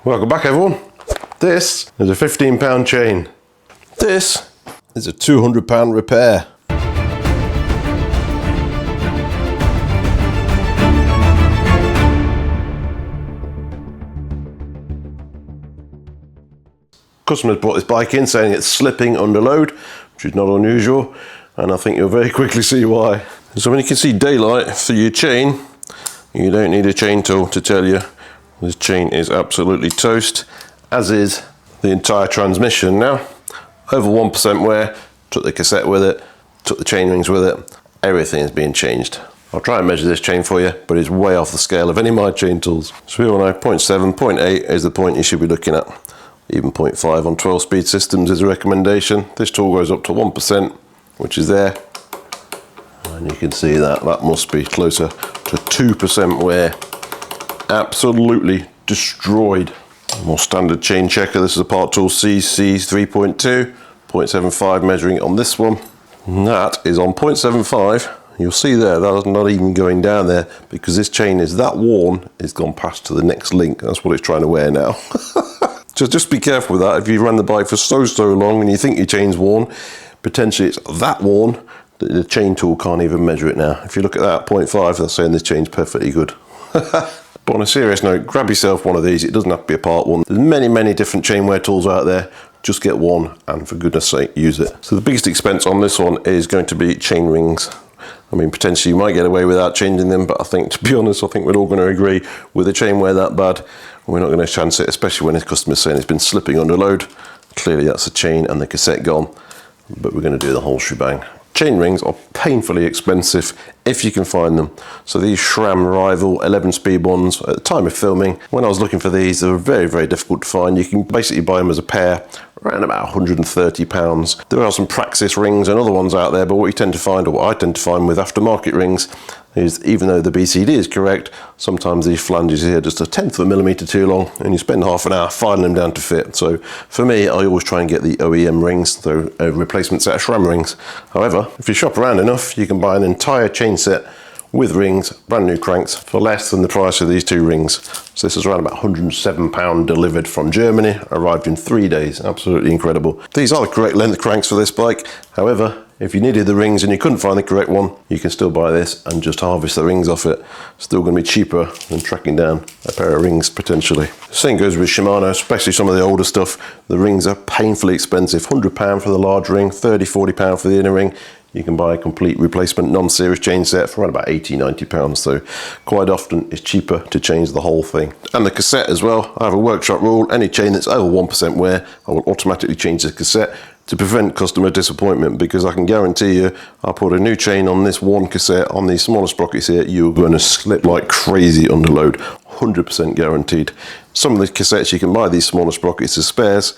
Welcome back everyone. This is a £15 chain. This is a £200 repair. Customers brought this bike in saying it's slipping under load, which is not unusual, and I think you'll very quickly see why. So when you can see daylight through your chain, you don't need a chain tool to tell you this chain is absolutely toast, as is the entire transmission. Now, over 1% wear, took the cassette with it, took the chain rings with it, everything is being changed. I'll try and measure this chain for you, but it's way off the scale of any of my chain tools. So we all know 0.7, 0.8 is the point you should be looking at. Even 0.5 on 12-speed systems is a recommendation. This tool goes up to 1%, which is there. And you can see that must be closer to 2% wear. Absolutely destroyed. More standard chain checker. This is a part tool CC 3.2, 0.75 measuring on this one. And that is on 0.75. You'll see there, that is not even going down there because this chain is that worn, it's gone past to the next link. That's what it's trying to wear now. So just be careful with that. If you run the bike for so long and you think your chain's worn, potentially it's that worn that the chain tool can't even measure it now. If you look at that 0.5, they're saying this chain's perfectly good. But on a serious note, grab yourself one of these. It doesn't have to be a part one. There's many different chain wear tools out there. Just get one and for goodness sake, use it. So the biggest expense on this one is going to be chain rings. I mean, potentially you might get away without changing them, but I think, to be honest, I think we're all going to agree with the chain wear that bad, we're not going to chance it, especially when the customer's saying it's been slipping under load. Clearly that's the chain and the cassette gone, but we're going to do the whole shebang. Chain rings are painfully expensive if you can find them. So these SRAM Rival 11-speed ones, at the time of filming, when I was looking for these, they were very difficult to find. You can basically buy them as a pair, around about £130. There are some Praxis rings and other ones out there, but what you tend to find, or what I tend to find with aftermarket rings, is even though the BCD is correct, sometimes these flanges here are just 1/10 of a millimetre too long, and you spend half an hour filing them down to fit. So for me, I always try and get the OEM rings, the replacement set of SRAM rings. However, if you shop around enough, you can buy an entire chain set with rings, brand new cranks, for less than the price of these two rings. So this is around about £107 delivered from Germany, arrived in 3 days. Absolutely incredible. These are the correct length cranks for this bike. However, if you needed the rings and you couldn't find the correct one, you can still buy this and just harvest the rings off it. Still going to be cheaper than tracking down a pair of rings potentially. Same goes with Shimano, especially some of the older stuff. The rings are painfully expensive. £100 for the large ring, £30–40 for the inner ring. You can buy a complete replacement non-series chain set for around about £80–90. So quite often it's cheaper to change the whole thing. And the cassette as well. I have a workshop rule. Any chain that's over 1% wear, I will automatically change the cassette to prevent customer disappointment, because I can guarantee you, I'll put a new chain on this one cassette on these smaller sprockets here, you're going to slip like crazy under load. 100% guaranteed. Some of the cassettes you can buy these smaller sprockets as spares.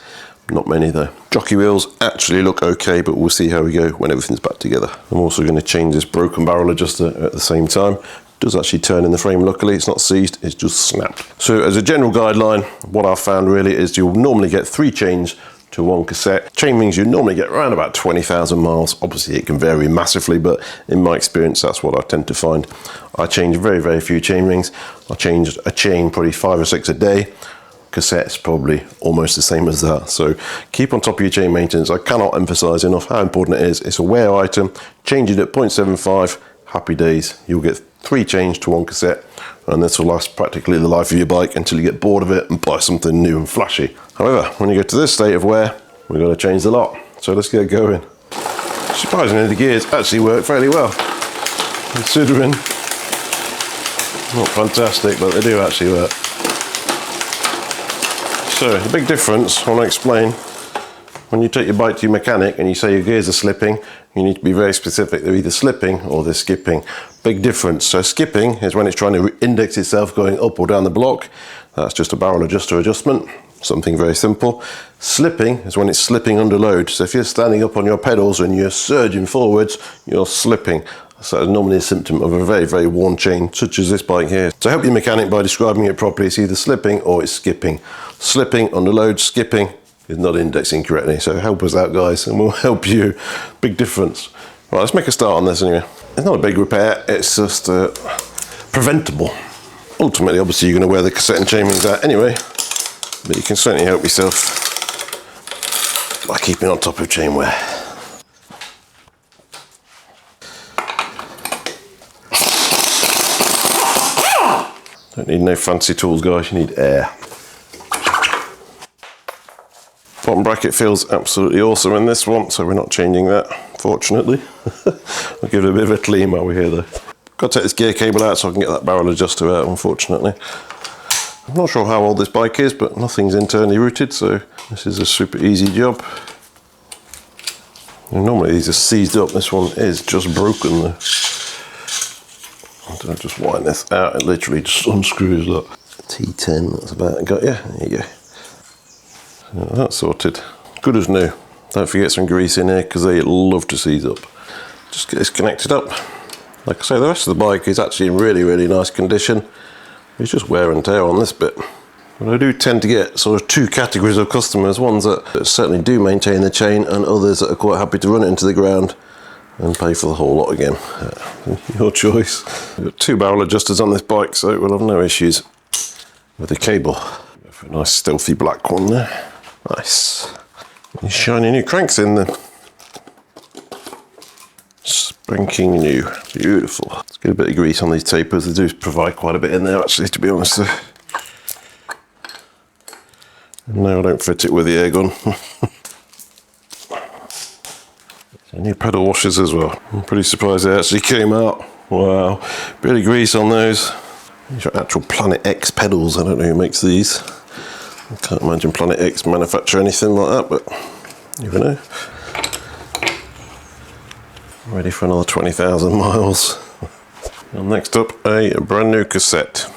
Not many though. Jockey wheels actually look okay, but we'll see how we go when everything's back together. I'm also going to change this broken barrel adjuster at the same time. It does actually turn in the frame, luckily. It's not seized, it's just snapped. So as a general guideline, what I've found really is you'll normally get 3 chains to 1 cassette. Chain rings you normally get around about 20,000 miles. Obviously it can vary massively, but in my experience that's what I tend to find. I change very few chain rings. I change a chain probably 5 or 6 a day. Cassettes probably almost the same as that. So keep on top of your chain maintenance. I cannot emphasize enough how important it is. It's a wear item. Change it at 0.75, happy days. You'll get 3 chains to 1 cassette, and this will last practically the life of your bike until you get bored of it and buy something new and flashy. However, when you get to this state of wear, we've got to change the lot. So let's get going. Surprisingly, the gears actually work fairly well, considering. Not fantastic, but they do actually work. So the big difference, I want to explain, when you take your bike to your mechanic and you say your gears are slipping, you need to be very specific. They're either slipping or they're skipping. Big difference. So skipping is when it's trying to index itself going up or down the block. That's just a barrel adjuster adjustment, something very simple. Slipping is when it's slipping under load. So if you're standing up on your pedals and you're surging forwards, you're slipping. So it's normally a symptom of a very worn chain, such as this bike here. So help your mechanic by describing it properly. It's either slipping or it's skipping. Slipping under load, skipping is not indexing correctly. So help us out, guys, and we'll help you. Big difference. Right, let's make a start on this anyway. It's not a big repair, it's just preventable. Ultimately, obviously, you're going to wear the cassette and chain rings out anyway. but you can certainly help yourself by keeping on top of chain wear. Don't need no fancy tools, guys, you need air. Bottom bracket feels absolutely awesome in this one, so we're not changing that, fortunately. I'll give it a bit of a clean while we're here though. Got to take this gear cable out so I can get that barrel adjuster out, unfortunately. I'm not sure how old this bike is, but nothing's internally routed, so this is a super easy job. And normally these are seized up, this one is just broken though. I'll just wind this out, it literally just unscrews that. T10, that's about it, got you, there you go. So that's sorted, good as new. Don't forget some grease in here because they love to seize up. Just get this connected up. Like I say, the rest of the bike is actually in really, really nice condition. It's just wear and tear on this bit. But I do tend to get sort of two categories of customers, ones that certainly do maintain the chain and others that are quite happy to run it into the ground and pay for the whole lot again. Your choice. We've got two barrel adjusters on this bike, so we'll have no issues with the cable. Go for a nice stealthy black one there. Nice. These shiny new cranks in there. Spanking new, beautiful. Let's get a bit of grease on these tapers. They do provide quite a bit in there actually, to be honest. No, I don't fit it with the air gun. So new pedal washers as well. I'm pretty surprised they actually came out. Wow, bit of grease on those. These are actual Planet X pedals. I don't know who makes these. I can't imagine Planet X manufacture anything like that, but you never know. Ready for another 20,000 miles. And next up, a brand new cassette.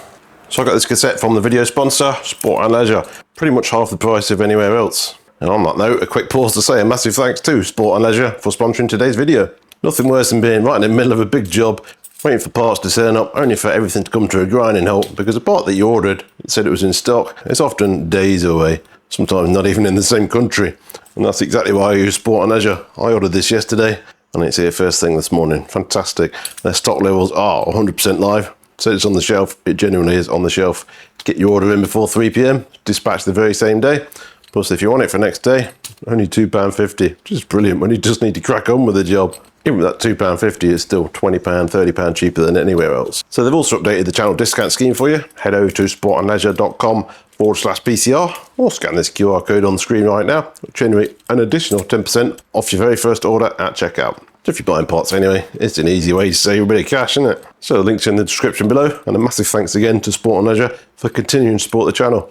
So I got this cassette from the video sponsor, Sport & Leisure. Pretty much half the price of anywhere else. And on that note, a quick pause to say a massive thanks to Sport & Leisure for sponsoring today's video. Nothing worse than being right in the middle of a big job, waiting for parts to turn up, only for everything to come to a grinding halt, because the part that you ordered, it said it was in stock, it's often days away, sometimes not even in the same country. And that's exactly why I use Sport & Leisure. I ordered this yesterday, and it's here first thing this morning. Fantastic. Their stock levels are 100% live. So it's on the shelf. It genuinely is on the shelf. Get your order in before 3 PM, dispatch the very same day. Plus, if you want it for next day, only £2.50, which is brilliant when you just need to crack on with the job. Even with that £2.50, it's still £20, £30 cheaper than anywhere else. So they've also updated the channel discount scheme for you. Head over to sportandleisure.com/PCR or scan this QR code on the screen right now, which generate an additional 10% off your very first order at checkout. So if you're buying parts anyway, it's an easy way to save a bit of cash, isn't it? So the link's in the description below, and a massive thanks again to Sport & Leisure for continuing to support the channel.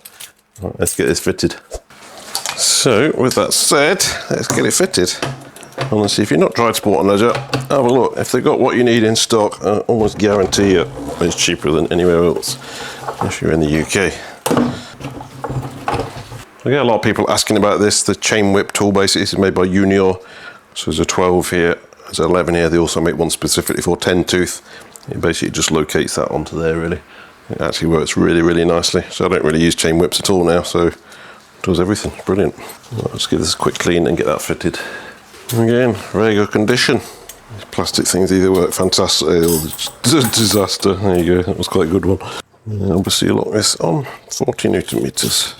Right, let's get this fitted. So with that said, let's get it fitted. Honestly, if you've not tried Sport & Leisure, have a look. If they've got what you need in stock, I almost guarantee you it's cheaper than anywhere else, if you're in the UK. I get a lot of people asking about this. The chain whip tool basically is made by Junior. So there's a 12 here, there's an 11 here. They also make one specifically for 10 tooth. It basically just locates that onto there really. It actually works really, really nicely. So I don't really use chain whips at all now, so it does everything. Brilliant. Right, let's give this a quick clean and get that fitted. Again, very good condition. These plastic things either work fantastically or they're a disaster. There you go, that was quite a good one. And obviously lock this on, 40 Newton meters.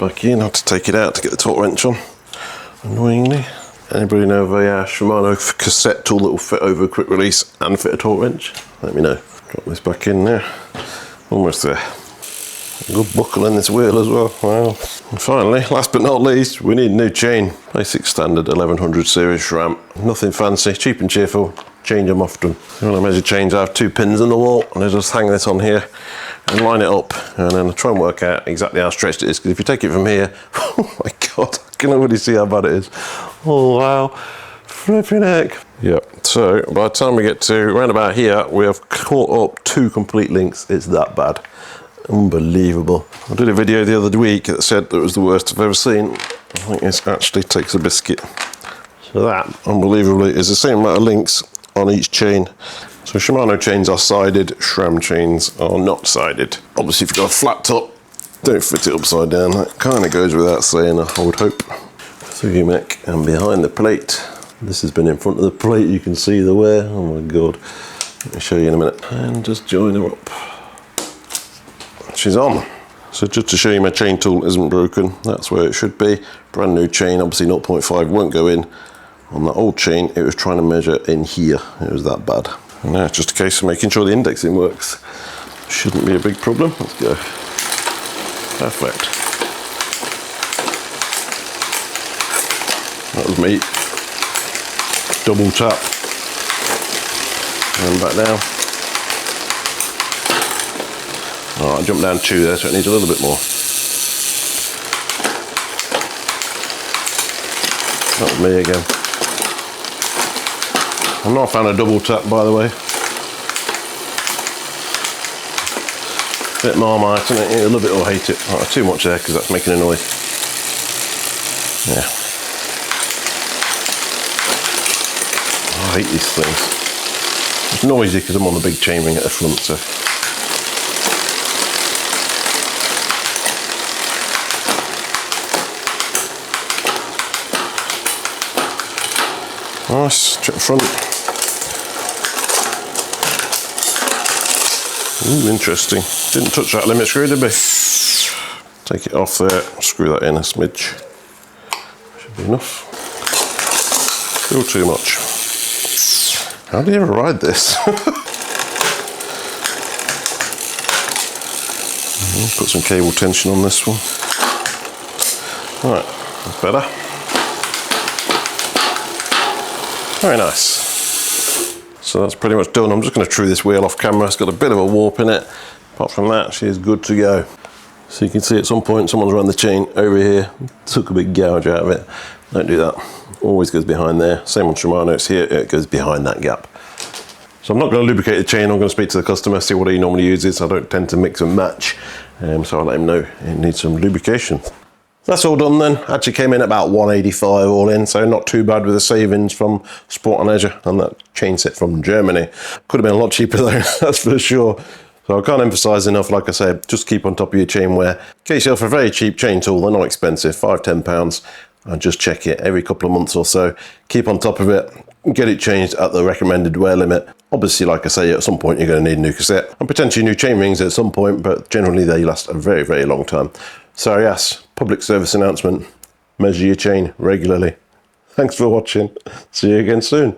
Back in, I have to take it out to get the torque wrench on, annoyingly. Anybody know of a Shimano cassette tool that will fit over a quick release and fit a torque wrench? Let me know. Drop this back in there, almost there. A good buckle in this wheel as well, wow. And finally, last but not least, we need a new chain. Basic standard 1100 series SRAM. Nothing fancy, cheap and cheerful, change them often. When I measure chains, I have 2 pins in the wall, and I just hang this on here and line it up, and then I try and work out exactly how stretched it is, because if you take it from here, oh my god, I can already see how bad it is. Oh wow, flipping heck. Yep, so by the time we get to around about here, we have caught up 2 complete links. It's that bad. Unbelievable. I did a video the other week that said that it was the worst I've ever seen. I think this actually takes a biscuit. So that, unbelievably, is the same amount of links on each chain. So Shimano chains are sided, SRAM chains are not sided. Obviously if you've got a flat top, don't fit it upside down. That kind of goes without saying, I would hope. Through your neck and behind the plate. This has been in front of the plate, you can see the wear. Oh my god. Let me show you in a minute. And just join her up. She's on. So just to show you my chain tool isn't broken, that's where it should be. Brand new chain, obviously 0.5 won't go in. On that old chain, it was trying to measure in here. It was that bad. And now it's just a case of making sure the indexing works. Shouldn't be a big problem. Let's go. Perfect. That was me. Double tap. And back down. Oh, I jumped down 2 there, so it needs a little bit more. That was me again. I'm not a fan of double tap, by the way. Bit Marmite, isn't it? You love it or hate it. Oh, too much there because that's making a noise. Yeah. Oh, I hate these things. It's noisy because I'm on the big chain ring at the front, so. Nice, check the front. Ooh, interesting. Didn't touch that limit screw, did we? Take it off there, screw that in a smidge. Should be enough. Still too much. How do you ever ride this? Put some cable tension on this one. Alright, that's better. Very nice. So that's pretty much done. I'm just going to true this wheel off camera. It's got a bit of a warp in it. Apart from that, she is good to go. So you can see at some point someone's run the chain over here, took a big gouge out of it. Don't do that. Always goes behind there. Same on Shimano, it's here, it goes behind that gap. So I'm not going to lubricate the chain. I'm going to speak to the customer, see what he normally uses. I don't tend to mix and match. So I'll let him know it needs some lubrication. That's all done then. Actually came in at about 185 all in, so not too bad with the savings from Sport and Leisure and that chain set from Germany. Could have been a lot cheaper though, that's for sure. So I can't emphasize enough, like I said, just keep on top of your chain wear. Get yourself a very cheap chain tool, they're not expensive, £5–10, and just check it every couple of months or so. Keep on top of it, get it changed at the recommended wear limit. Obviously, like I say, at some point you're going to need a new cassette and potentially new chain rings at some point, but generally they last a very, very long time. So yes, public service announcement, measure your chain regularly. Thanks for watching. See you again soon.